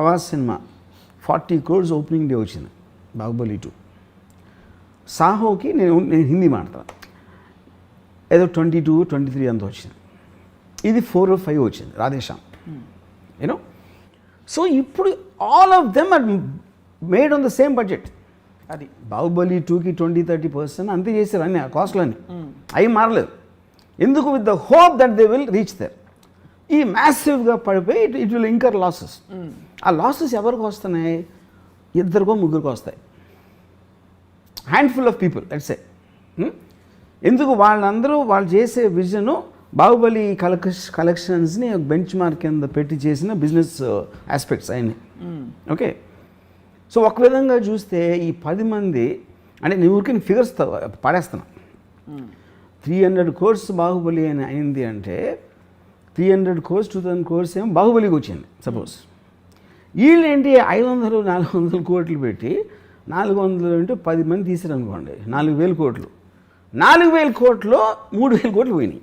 Prabhas cinema 40 crores opening day వచ్చింది, బాహుబలి 2. సాహోకి నేను హిందీ మాట్లాడతాను, ఏదో 22, 23 అంత వచ్చింది. ఇది 4 or 5 వచ్చింది రాధేశ్యామ్, యూనో. సో ఇప్పుడు all of them are made on the same budget. అది బాహుబలి 2కి 20-30% అంతే చేశారు అన్ని కాస్ట్లన్నీ, అవి మారలేదు. ఎందుకు? With the hope that they will reach there. ఈ మ్యాసివ్గా పడిపోయి ఇట్ విల్ ఇంకర్ లాసెస్. ఆ లాసెస్ ఎవరికి వస్తున్నాయి? 2 ముగ్గురికి వస్తాయి, handful of people let's say. ఎందుకు? వాళ్ళందరూ వాళ్ళు చేసే విజను బాహుబలి కలెక్షన్స్ని బెంచ్ మార్క్ కింద పెట్టి చేసిన బిజినెస్ ఆస్పెక్ట్స్ అన్నీ. ఓకే, సో ఒక విధంగా చూస్తే ఈ 10 మంది అంటే నేను ఊరికి ఫిగర్స్ పాడేస్తున్నా. 300 crores బాహుబలి అని అయింది అంటే 300 crores 2000 crores ఏమో బాహుబలికి వచ్చింది సపోజ్. వీళ్ళేంటి 500-400 కోట్లు పెట్టి 400 అంటే 10 మంది తీసారనుకోండి, 4000 కోట్లు. 4000 కోట్లు 3000 కోట్లు పోయినాయి.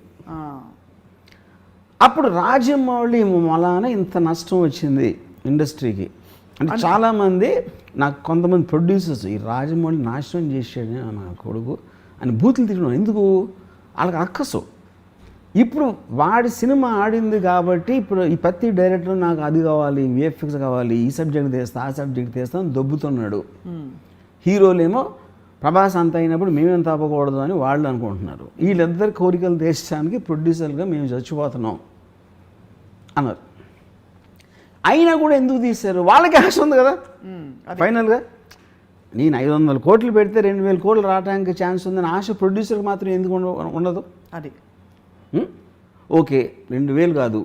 అప్పుడు రాజమౌళి వలన ఇంత నష్టం వచ్చింది ఇండస్ట్రీకి అంటే చాలామంది నాకు కొంతమంది ప్రొడ్యూసర్స్ ఈ రాజమౌళి నాశనం చేసాడు నా కొడుకు అని బూతులు తిట్టడం. ఎందుకు? వాళ్ళకి అక్కసు. ఇప్పుడు వాడి సినిమా ఆడింది కాబట్టి ఇప్పుడు ఈ ప్రతి డైరెక్టర్ నాకు అది కావాలి, విఎఫ్ఎక్స్ కావాలి, ఈ సబ్జెక్ట్ తీస్తా ఆ సబ్జెక్ట్ తీస్తా అని దొబ్బుతున్నాడు. హీరోలేమో ప్రభాస్ అంత అయినప్పుడు మేమేం తప్పకూడదు అని వాళ్ళు అనుకుంటున్నారు. వీళ్ళిద్దరు కోరికలు తీర్చడానికి ప్రొడ్యూసర్గా మేము చచ్చిపోతున్నాం అన్నారు. అయినా కూడా ఎందుకు తీశారు? వాళ్ళకి ఆశ ఉంది కదా. ఫైనల్గా నేను 500 కోట్లు పెడితే 2000 కోట్లు రావడానికి ఛాన్స్ ఉందని ఆశ ప్రొడ్యూసర్కి మాత్రం ఎందుకు ఉండదు? అది ఓకే, 2000 కాదు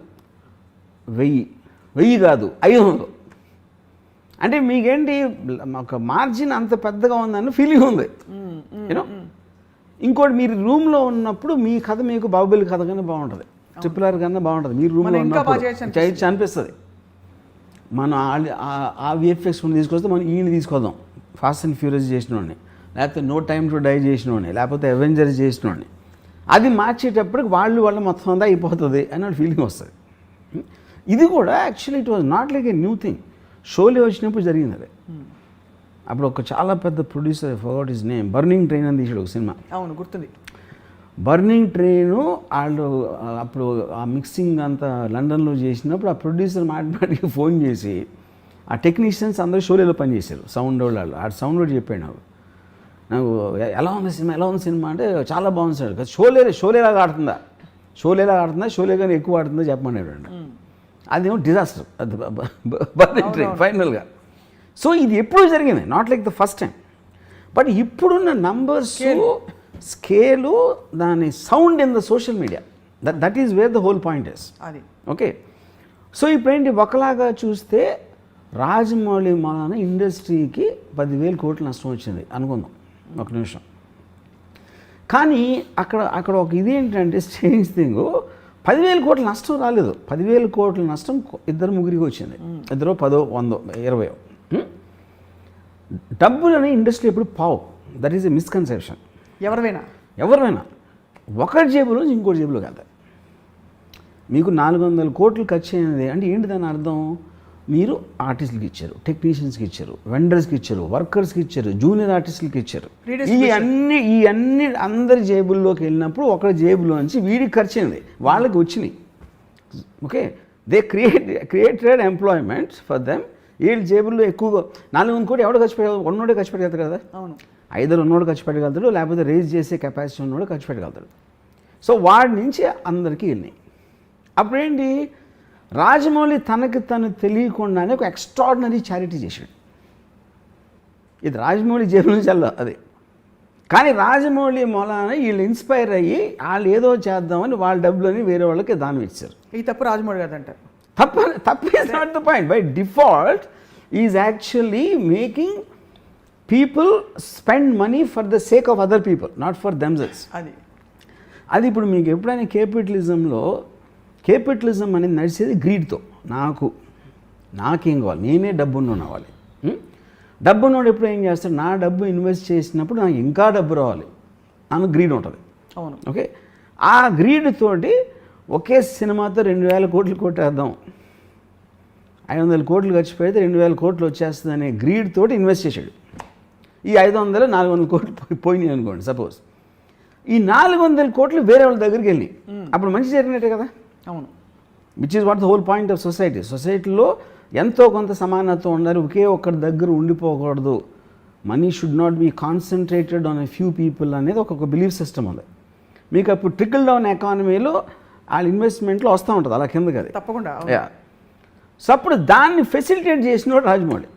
1000 కాదు 500 అంటే మీకేంటి ఒక మార్జిన్ అంత పెద్దగా ఉందని ఫీలింగ్ ఉంది, యూనో. ఇంకోటి, మీరు రూమ్లో ఉన్నప్పుడు మీ కథ మీకు బాహుబలి కథ కన్నా బాగుంటుంది, RRR కన్నా బాగుంటుంది. మీరు రూమ్లో ఉన్నప్పుడు చేయొచ్చు అనిపిస్తుంది. మనం ఆ విఎఫ్ఎక్స్ తీసుకొస్తే మనం ఈయన తీసుకొద్దాం, ఫాస్ట్ అండ్ ఫ్యూరియస్ చేసినోడిని, లేకపోతే నో టైమ్ టు డై చేసినోడిని, లేకపోతే అవెంజర్స్ చేసినోడిని. అది మార్చేటప్పటికి వాళ్ళు మొత్తం అంతా అయిపోతుంది అని ఫీలింగ్ వస్తుంది. ఇది కూడా actually it was not like a new thing. Sholay వచ్చినప్పుడు జరిగింది అది. అప్పుడు ఒక చాలా పెద్ద producer, forgot his name, burning train అని తీసాడు ఒక సినిమా. అవును, గుర్తుంది. బర్నింగ్ ట్రైను వాళ్ళు అప్పుడు ఆ మిక్సింగ్ అంతా లండన్లో చేసినప్పుడు ఆ ప్రొడ్యూసర్ మాటికి ఫోన్ చేసి ఆ టెక్నీషియన్స్ అందరూ షోలేలో పనిచేశారు, సౌండ్ వాళ్ళు. ఆ సౌండ్ కూడా చెప్పాడు నాకు ఎలా ఉంది సినిమా అంటే చాలా బాగుంది సార్. షోలేలాగా ఆడుతుందా, షోలే కానీ ఎక్కువ ఆడుతుందా చెప్పమన్నాడు అండి. అదేమో డిజాస్టర్, అది బర్నింగ్ ట్రైన్ ఫైనల్గా. సో ఇది ఎప్పుడు జరిగింది, not like the first time. But ఇప్పుడున్న నంబర్స్, స్కేలు, దాని sound in the social media, that is where the whole point is. అది ఓకే. సో ఇప్పుడేంటి, ఒకలాగా చూస్తే రాజమౌళి వలన ఇండస్ట్రీకి 10,000 కోట్లు నష్టం వచ్చింది అనుకుందాం ఒక నిమిషం. కానీ అక్కడ ఒక ఇది ఏంటంటే స్ట్రేంజ్ థింగ్, 10,000 కోట్ల నష్టం రాలేదు. 10,000 కోట్ల నష్టం 2-3 వచ్చింది, 2, 10, 100, 20. డబ్బులని ఇండస్ట్రీ ఎప్పుడు పావు, దట్ ఈస్ ఎ మిస్కన్సెప్షన్. ఎవరైనా ఒకరి జేబులో ఇంకోటి జేబులో కాదు. మీకు 400 కోట్లు ఖర్చు అయినది అంటే ఏంటి దాని అర్థం? మీరు ఆర్టిస్టులకి ఇచ్చారు, టెక్నీషియన్స్కి ఇచ్చారు, వెండర్స్కి ఇచ్చారు, వర్కర్స్కి ఇచ్చారు, జూనియర్ ఆర్టిస్టులకి ఇచ్చారు. ఈ అన్ని అందరి జేబుల్లోకి వెళ్ళినప్పుడు ఒకరి జేబులోంచి వీడికి ఖర్చు అయింది, వాళ్ళకి వచ్చినాయి. Okay, they created employment for them. వీళ్ళ జేబుల్లో ఎక్కువగా 400 కోట్లు ఎవడో ఖర్చు పెట్టగలదు? ఉన్నోడే ఖర్చు పెట్టగలుగుతారు కదా. అవును, ఐదరు ఉన్నోడు ఖర్చు పెట్టగలుగుతాడు, లేకపోతే రేజ్ చేసే కెపాసిటీ ఉన్నోడు ఖర్చు పెట్టగలుగుతాడు. సో వాడి నుంచి అందరికీ వెళ్ళినాయి. అప్పుడేంటి, రాజమౌళి తనకి తను తెలియకుండానే ఒక ఎక్స్ట్రాడినరీ చారిటీ చేశాడు. ఇది రాజమౌళి జేబు నుంచి వెళ్ళదు అది. కానీ రాజమౌళి మూలాన వీళ్ళు ఇన్స్పైర్ అయ్యి వాళ్ళు ఏదో చేద్దామని వాళ్ళ డబ్బులని వేరే వాళ్ళకి దానం ఇచ్చారు. ఈ తప్పు రాజమౌళి గారు అంటారు. తప్పు is not the point. By default is actually making people spend money for the sake of other people, not for themselves. అది ఇప్పుడు మీకు ఎప్పుడైనా కేపిటలిజం అనేది నడిచేది గ్రీడ్తో. నాకేం కావాలి, నేనే డబ్బున్న అవ్వాలి. డబ్బున్నోడు ఎప్పుడు ఏం చేస్తాడు, నా డబ్బు ఇన్వెస్ట్ చేసినప్పుడు నాకు ఇంకా డబ్బు రావాలి అని గ్రీడ్ ఉంటుంది. అవును, ఓకే. ఆ గ్రీడ్ తోటి ఒకే సినిమాతో 2,000 కోట్లు కొట్టేద్దాం 500 కోట్లు ఖర్చు పెడితే 2000 కోట్లు వచ్చేస్తుంది అనే గ్రీడ్ తోటి ఇన్వెస్ట్ చేశాడు. ఈ 500 400 కోట్లు పోయినాయి అనుకోండి సపోజ్. ఈ 400 కోట్లు వేరే వాళ్ళ దగ్గరికి వెళ్ళి అప్పుడు మంచి జరిగినట్టే కదా. అవును. Which is what the whole point of society. సొసైటీలో ఎంతో కొంత సమానత్వం ఉండాలి, ఒకే ఒక్కరి దగ్గర ఉండిపోకూడదు. Money should not be concentrated on a few people అనేది ఒక బిలీఫ్ సిస్టమ్ ఉంది. మీకు అప్పుడు ట్రికల్ డౌన్ ఎకానమీలో వాళ్ళ ఇన్వెస్ట్మెంట్లో వస్తూ ఉంటుంది అలా కిందకి అది. తప్పకుండా. సో అప్పుడు దాన్ని ఫెసిలిటేట్ చేసినవాడు రాజమౌళి.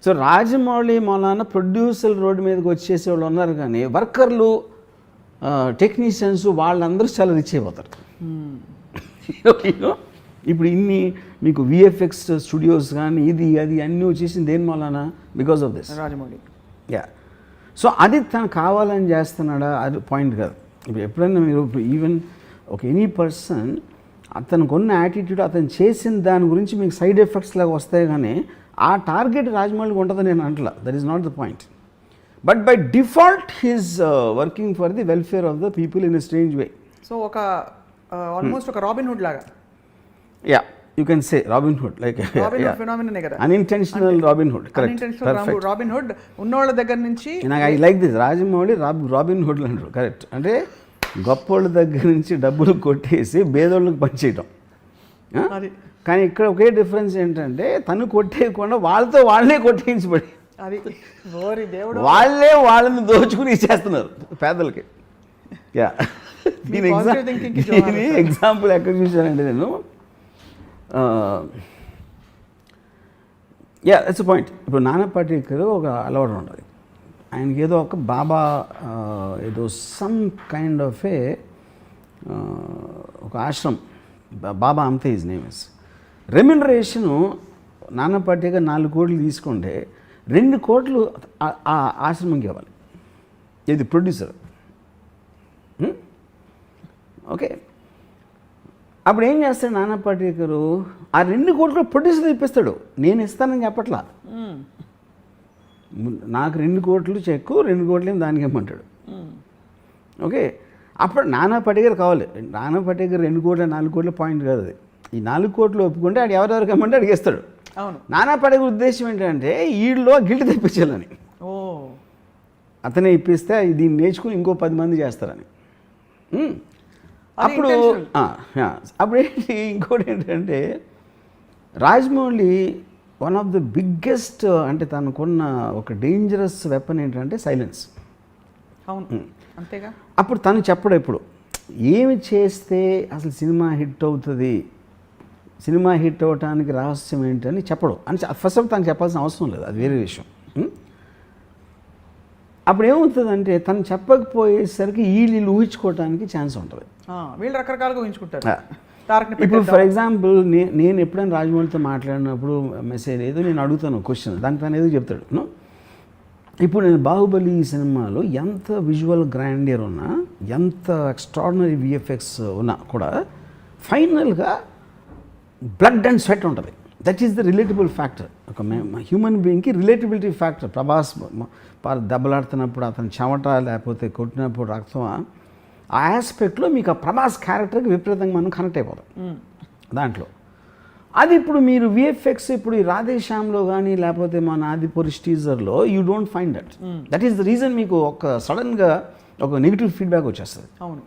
సో రాజమౌళి మూలాన ప్రొడ్యూసర్ రోడ్డు మీదకి వచ్చేసే వాళ్ళు ఉన్నారు, కానీ వర్కర్లు టెక్నీషియన్స్ వాళ్ళందరూ చాలా రిచ్ అయిపోతారు. ఇప్పుడు ఇన్ని మీకు విఎఫ్ఎక్స్ స్టూడియోస్ కానీ ఇది అది అన్నీ వచ్చేసింది దేని మూలాన? Because of this Rajamouli. Yeah. So అది తను కావాలని చేస్తున్నాడా అది పాయింట్ కాదు. ఇప్పుడు ఎప్పుడైనా మీరు ఈవెన్ ఒక ఎనీ పర్సన్ అతనికి ఉన్న యాటిట్యూడ్ అతను చేసిన దాని గురించి మీకు సైడ్ ఎఫెక్ట్స్ లాగా వస్తాయి, కానీ ఆ టార్గెట్ రాజమౌళికి ఉంటుందని నేను అంటలా. That is not the point. But by default he's working for the welfare of the people in a strange way. So ఒక ఆల్మోస్ట్ ఒక రాబిన్ హుడ్ లాగా. Yeah, you can say Robin Hood, like ఫినామిననే కదా. Unintentional Robin Hood. Correct. Robin Hood ఉన్నోళ్ళ దగ్గర నుంచి నాకు I like this. Rajamouli Robin Hood అంటారు. కరెక్ట్. అంటే గొప్పోళ్ళ దగ్గర నుంచి డబ్బులు కొట్టేసి బేదోళ్ళకి పనిచేయటం. కానీ ఇక్కడ ఒకే డిఫరెన్స్ ఏంటంటే తను కొట్టేయకుండా వాళ్ళతో వాళ్ళే కొట్టేయించబడి అది దేవుడు వాళ్ళే వాళ్ళని దోచుకుని ఇచ్చేస్తున్నారు పేదలకి. యా, దీని ఎగ్జాంపుల్ ఎక్కడ చూశానంటే నేను, యా దట్స్ పాయింట్. ఇప్పుడు నానా పాటేకర్ ఒక అలవాటు ఉంటుంది ఆయనకి, ఏదో ఒక బాబా ఏదో సమ్ కైండ్ ఆఫ్ ఏ ఒక ఆశ్రమం, బాబా అంతే హిజ్ నేమ్ ఇస్. రెమ్యునరేషను నానా పాటేకర్ 4 కోట్లు తీసుకుంటే 2 కోట్లు ఆ ఆశ్రమంకి ఇవ్వాలి. ఇది ప్రొడ్యూసర్. ఓకే, అప్పుడు ఏం చేస్తాడు నానా పాటేకరు? ఆ 2 కోట్లు ప్రొడ్యూసర్ ఇప్పిస్తాడు. నేను ఇస్తానని చెప్పట్లా, నాకు 2 కోట్లు చెక్కు, 2 కోట్లు ఏమి దానికి ఇమ్మంటాడు. ఓకే, అప్పుడు నానా పాటేకర్ కావాలి. నానా పాటేకర్ 2 కోట్ల 4 కోట్ల పాయింట్ కాదు అది. ఈ 4 కోట్లు ఒప్పుకుంటే ఆడు ఎవరెవరికి ఇమ్మంటే అడిగేస్తాడు. అవును. నానా పాటేకర్ ఉద్దేశం ఏంటంటే వీళ్ళలో గిల్ట్ తెప్పించాలని. అతనే ఇప్పిస్తే దీన్ని నేర్చుకుని ఇంకో 10 మంది చేస్తారని. అప్పుడు ఏంటి, ఇంకోటి ఏంటంటే Rajamouli one of the biggest, అంటే తనకున్న ఒక డేంజరస్ వెపన్ ఏంటంటే సైలెన్స్. అవును, అంతేగా. అప్పుడు తను చెప్పడు ఎప్పుడు ఏమి చేస్తే అసలు సినిమా హిట్ అవుతుంది, సినిమా హిట్ అవ్వటానికి రహస్యం ఏంటని చెప్పడు అని ఫస్ట్ ఆఫ్ తను చెప్పాల్సిన అవసరం లేదు, అది వేరే విషయం. అప్పుడు ఏమవుతుందంటే తను చెప్పకపోయేసరికి వీళ్ళు ఊహించుకోవడానికి ఛాన్స్ ఉంటుంది. వీళ్ళు రకరకాలుగా ఊహించుకుంటారు. ఇప్పుడు ఫర్ ఎగ్జాంపుల్ నేను ఎప్పుడైనా రాజమౌళితో మాట్లాడినప్పుడు మెసేజ్ ఏదో నేను అడుగుతాను క్వశ్చన్, దానికి తను ఏదో చెప్తాడు. ఇప్పుడు నేను బాహుబలి సినిమాలో ఎంత విజువల్ గ్రాండియర్ ఉన్నా, ఎంత ఎక్స్ట్రాడినరీ విఎఫ్ఎక్స్ ఉన్నా కూడా ఫైనల్గా బ్లడ్ అండ్ స్వెట్ ఉంటుంది. That is the relatable factor. ఒక హ్యూమన్ బీయింగ్కి రిలేటబిలిటీ ఫ్యాక్టర్. ప్రభాస్ దెబ్బలాడుతున్నప్పుడు అతను చెమట లేకపోతే కొట్టినప్పుడు రక్తం, ఆ ఆస్పెక్ట్లో మీకు ఆ ప్రభాస్ క్యారెక్టర్కి విపరీతంగా మనం కనెక్ట్ అయిపోతాం దాంట్లో. అది ఇప్పుడు మీరు విఎఫ్ఎక్స్ ఇప్పుడు ఈ రాధేశ్యామ్లో కానీ లేకపోతే మన ఆదిపురుష్ టీజర్లో you don't find that. That is the reason మీకు ఒక సడన్గా ఒక నెగిటివ్ ఫీడ్బ్యాక్ వచ్చేస్తుంది. అవును.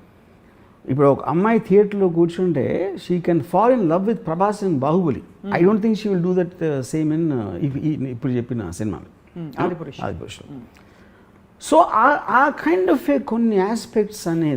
ఇప్పుడు ఒక అమ్మాయి థియేటర్లో కూర్చుంటే she can fall in love with Prabhas in Baahubali. I don't think she will do that same in ఇప్పుడు చెప్పిన సినిమాలు ఆదిపురుష్లో. సో ఆ కైండ్ ఆఫ్ కొన్ని ఆస్పెక్ట్స్ అనేది